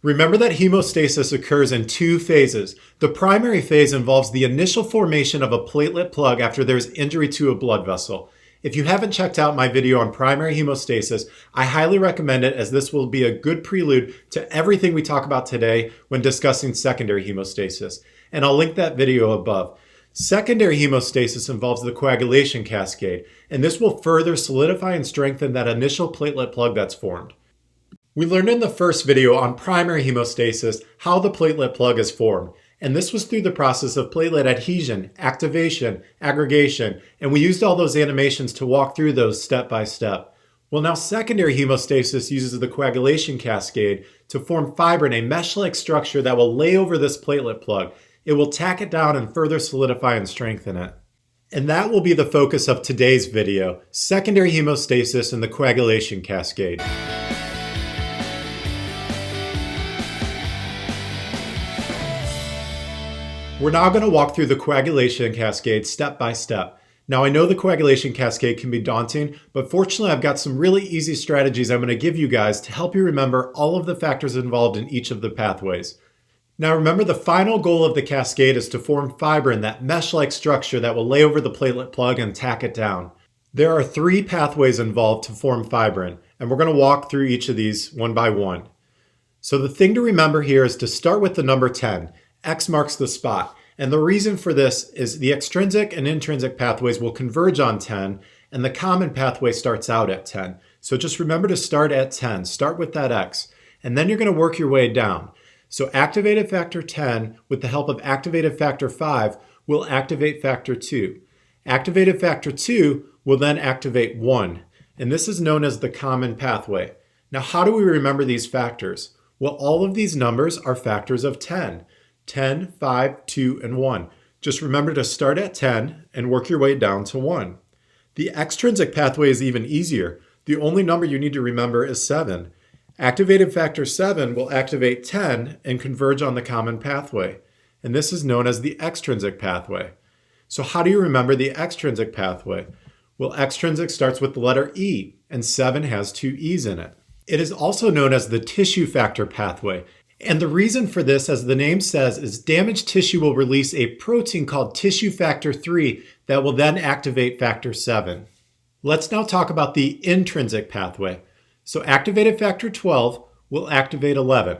Remember that hemostasis occurs in two phases. The primary phase involves the initial formation of a platelet plug after there's injury to a blood vessel. If you haven't checked out my video on primary hemostasis, I highly recommend it, as this will be a good prelude to everything we talk about today when discussing secondary hemostasis. And I'll link that video above. Secondary hemostasis involves the coagulation cascade, and this will further solidify and strengthen that initial platelet plug that's formed. We learned in the first video on primary hemostasis how the platelet plug is formed, and this was through the process of platelet adhesion, activation, aggregation, and we used all those animations to walk through those step by step. Well, now secondary hemostasis uses the coagulation cascade to form fibrin, a mesh-like structure that will lay over this platelet plug. It will tack it down and further solidify and strengthen it. And that will be the focus of today's video, secondary hemostasis and the coagulation cascade. We're now going to walk through the coagulation cascade step by step. Now, I know the coagulation cascade can be daunting, but fortunately I've got some really easy strategies I'm going to give you guys to help you remember all of the factors involved in each of the pathways. Now remember, the final goal of the cascade is to form fibrin, that mesh-like structure that will lay over the platelet plug and tack it down. There are three pathways involved to form fibrin, and we're going to walk through each of these one by one. So the thing to remember here is to start with the number 10. X marks the spot. And the reason for this is the extrinsic and intrinsic pathways will converge on 10, and the common pathway starts out at 10. So just remember to start at 10. Start with that X. And then you're going to work your way down. So activated factor 10, with the help of activated factor 5, will activate factor 2. Activated factor 2 will then activate 1. And this is known as the common pathway. Now, how do we remember these factors? Well, all of these numbers are factors of 10. 10, 5, 2, and 1. Just remember to start at 10 and work your way down to 1. The extrinsic pathway is even easier. The only number you need to remember is 7. Activated factor 7 will activate 10 and converge on the common pathway. And this is known as the extrinsic pathway. So how do you remember the extrinsic pathway? Well, extrinsic starts with the letter E, and 7 has 2 E's in it. It is also known as the tissue factor pathway. And the reason for this, as the name says, is damaged tissue will release a protein called tissue factor 3 that will then activate factor 7. Let's now talk about the intrinsic pathway. So activated factor 12 will activate 11.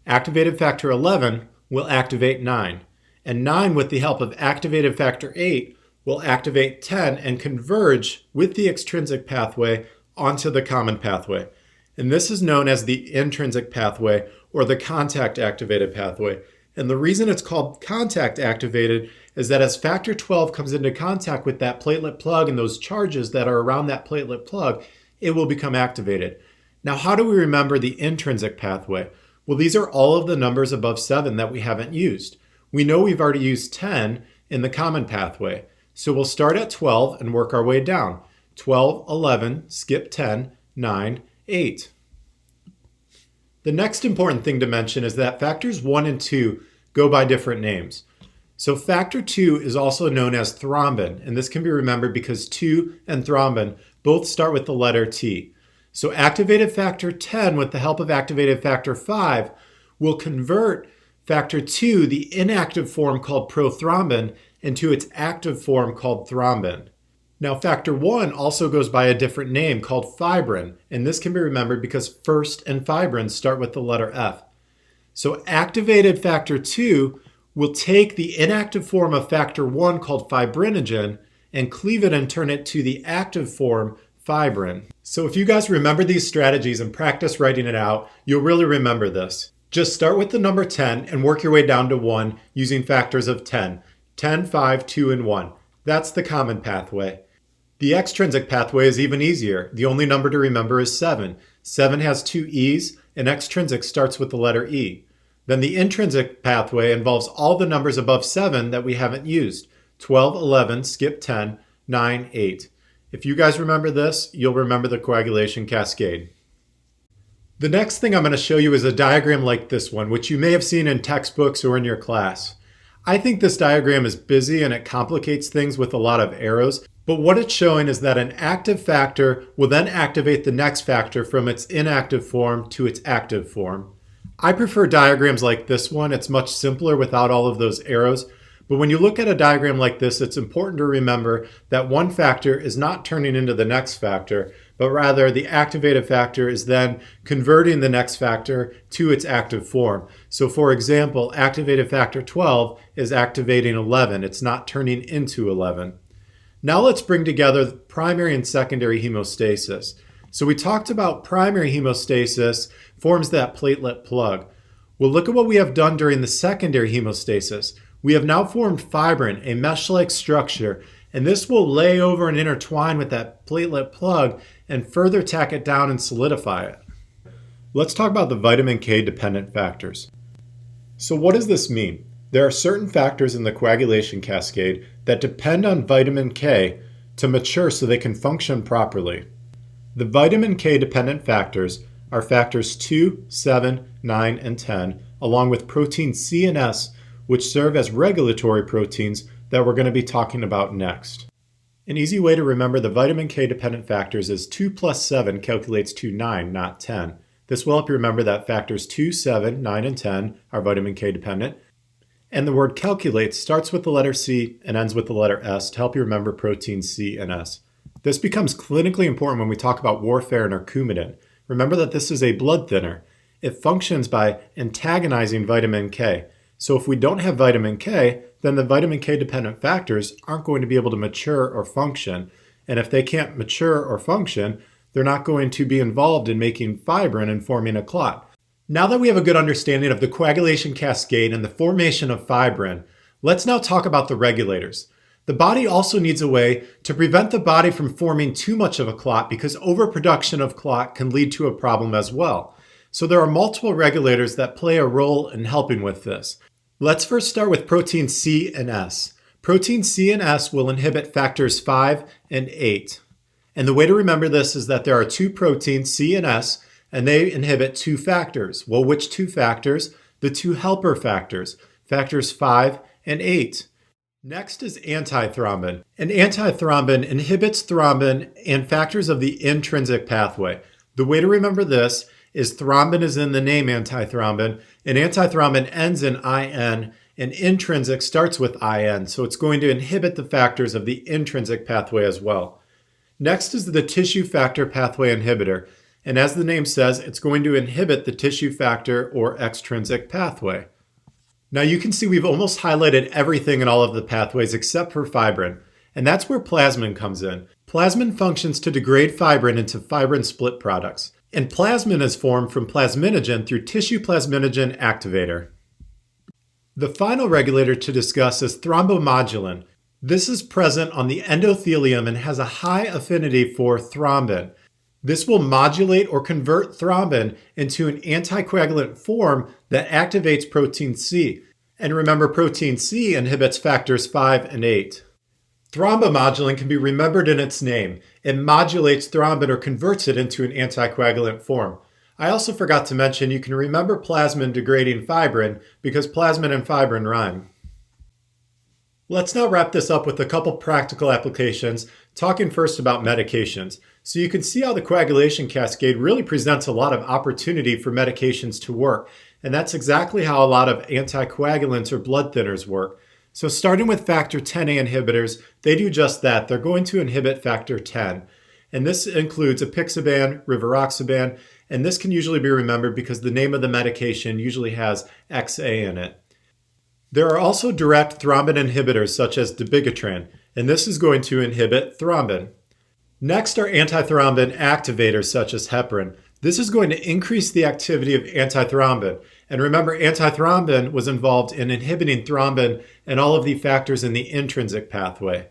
Activated factor 11 will activate 9. And 9, with the help of activated factor 8, will activate 10 and converge with the extrinsic pathway onto the common pathway. And this is known as the intrinsic pathway, or the contact activated pathway. And the reason it's called contact activated is that as factor 12 comes into contact with that platelet plug and those charges that are around that platelet plug, it will become activated. Now, how do we remember the intrinsic pathway? Well, these are all of the numbers above 7 that we haven't used. We know we've already used 10 in the common pathway. So we'll start at 12 and work our way down. 12, 11, skip 10, 9, 8. The next important thing to mention is that factors 1 and 2 go by different names. So factor 2 is also known as thrombin, and this can be remembered because 2 and thrombin both start with the letter T. So activated factor 10, with the help of activated factor 5, will convert factor 2, the inactive form called prothrombin, into its active form called thrombin. Now, factor 1 also goes by a different name called fibrin, and this can be remembered because first and fibrin start with the letter F. So activated factor 2 will take the inactive form of factor 1 called fibrinogen and cleave it and turn it to the active form, fibrin. So if you guys remember these strategies and practice writing it out, you'll really remember this. Just start with the number 10 and work your way down to 1 using factors of 10. 10, 5, 2, and 1. That's the common pathway. The extrinsic pathway is even easier. The only number to remember is 7. 7 has 2 E's, and extrinsic starts with the letter E. Then the intrinsic pathway involves all the numbers above 7 that we haven't used. 12, 11, skip 10, 9, 8. If you guys remember this, you'll remember the coagulation cascade. The next thing I'm going to show you is a diagram like this one, which you may have seen in textbooks or in your class. I think this diagram is busy and it complicates things with a lot of arrows, but what it's showing is that an active factor will then activate the next factor from its inactive form to its active form. I prefer diagrams like this one. It's much simpler without all of those arrows. But when you look at a diagram like this, it's important to remember that one factor is not turning into the next factor, but rather the activated factor is then converting the next factor to its active form. So for example, activated factor 12 is activating 11. It's not turning into 11. Now let's bring together primary and secondary hemostasis. So we talked about primary hemostasis forms that platelet plug. Well, look at what we have done during the secondary hemostasis. We have now formed fibrin, a mesh-like structure, and this will lay over and intertwine with that platelet plug and further tack it down and solidify it. Let's talk about the vitamin K dependent factors. So what does this mean? There are certain factors in the coagulation cascade that depend on vitamin K to mature so they can function properly. The vitamin K dependent factors are factors 2, 7, 9, and 10, along with protein C and S, which serve as regulatory proteins that we're going to be talking about next. An easy way to remember the vitamin K dependent factors is 2 plus 7 calculates to 9, not 10. This will help you remember that factors 2, 7, 9, and 10 are vitamin K dependent. And the word calculate starts with the letter C and ends with the letter S to help you remember proteins C and S. This becomes clinically important when we talk about warfarin or Coumadin. Remember that this is a blood thinner. It functions by antagonizing vitamin K. So if we don't have vitamin K, then the vitamin K dependent factors aren't going to be able to mature or function. And if they can't mature or function, they're not going to be involved in making fibrin and forming a clot. Now that we have a good understanding of the coagulation cascade and the formation of fibrin, let's now talk about the regulators. The body also needs a way to prevent the body from forming too much of a clot because overproduction of clot can lead to a problem as well. So there are multiple regulators that play a role in helping with this. Let's first start with protein C and S. Protein C and S will inhibit factors 5 and 8. And the way to remember this is that there are two proteins, C and S, and they inhibit two factors. Well, which two factors? The two helper factors, factors 5 and 8. Next is antithrombin. An antithrombin inhibits thrombin and factors of the intrinsic pathway. The way to remember this is thrombin is in the name antithrombin, and antithrombin ends in IN, and intrinsic starts with IN, so it's going to inhibit the factors of the intrinsic pathway as well. Next is the tissue factor pathway inhibitor, and as the name says, it's going to inhibit the tissue factor or extrinsic pathway. Now you can see we've almost highlighted everything in all of the pathways except for fibrin, and that's where plasmin comes in. Plasmin functions to degrade fibrin into fibrin split products. And plasmin is formed from plasminogen through tissue plasminogen activator. The final regulator to discuss is thrombomodulin. This is present on the endothelium and has a high affinity for thrombin. This will modulate or convert thrombin into an anticoagulant form that activates protein C. And remember, protein C inhibits factors 5 and 8. Thrombomodulin can be remembered in its name. It modulates thrombin or converts it into an anticoagulant form. I also forgot to mention you can remember plasmin degrading fibrin because plasmin and fibrin rhyme. Let's now wrap this up with a couple practical applications, talking first about medications. So you can see how the coagulation cascade really presents a lot of opportunity for medications to work. And that's exactly how a lot of anticoagulants or blood thinners work. So starting with factor 10A inhibitors, they do just that. They're going to inhibit factor 10. And this includes apixaban, rivaroxaban, and this can usually be remembered because the name of the medication usually has XA in it. There are also direct thrombin inhibitors such as dabigatran, and this is going to inhibit thrombin. Next are antithrombin activators such as heparin. This is going to increase the activity of antithrombin. And remember, antithrombin was involved in inhibiting thrombin and all of the factors in the intrinsic pathway.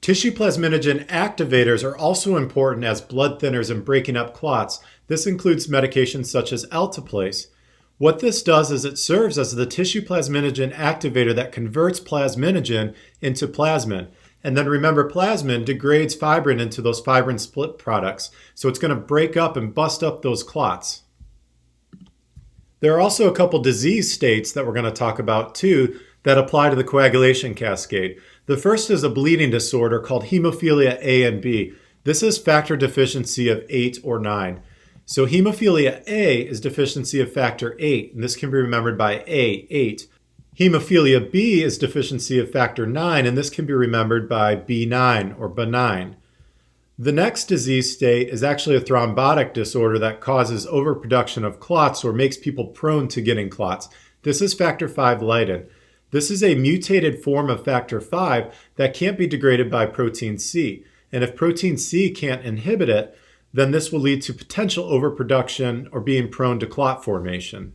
Tissue plasminogen activators are also important as blood thinners and breaking up clots. This includes medications such as alteplase. What this does is it serves as the tissue plasminogen activator that converts plasminogen into plasmin. And then remember, plasmin degrades fibrin into those fibrin split products. So it's going to break up and bust up those clots. There are also a couple disease states that we're going to talk about too that apply to the coagulation cascade. The first is a bleeding disorder called hemophilia A and B. This is factor deficiency of 8 or 9. So hemophilia A is deficiency of factor 8, and this can be remembered by A, 8. Hemophilia B is deficiency of factor 9, and this can be remembered by B9 or benign. The next disease state is actually a thrombotic disorder that causes overproduction of clots or makes people prone to getting clots. This is factor 5 Leiden. This is a mutated form of factor 5 that can't be degraded by protein C. And if protein C can't inhibit it, then this will lead to potential overproduction or being prone to clot formation.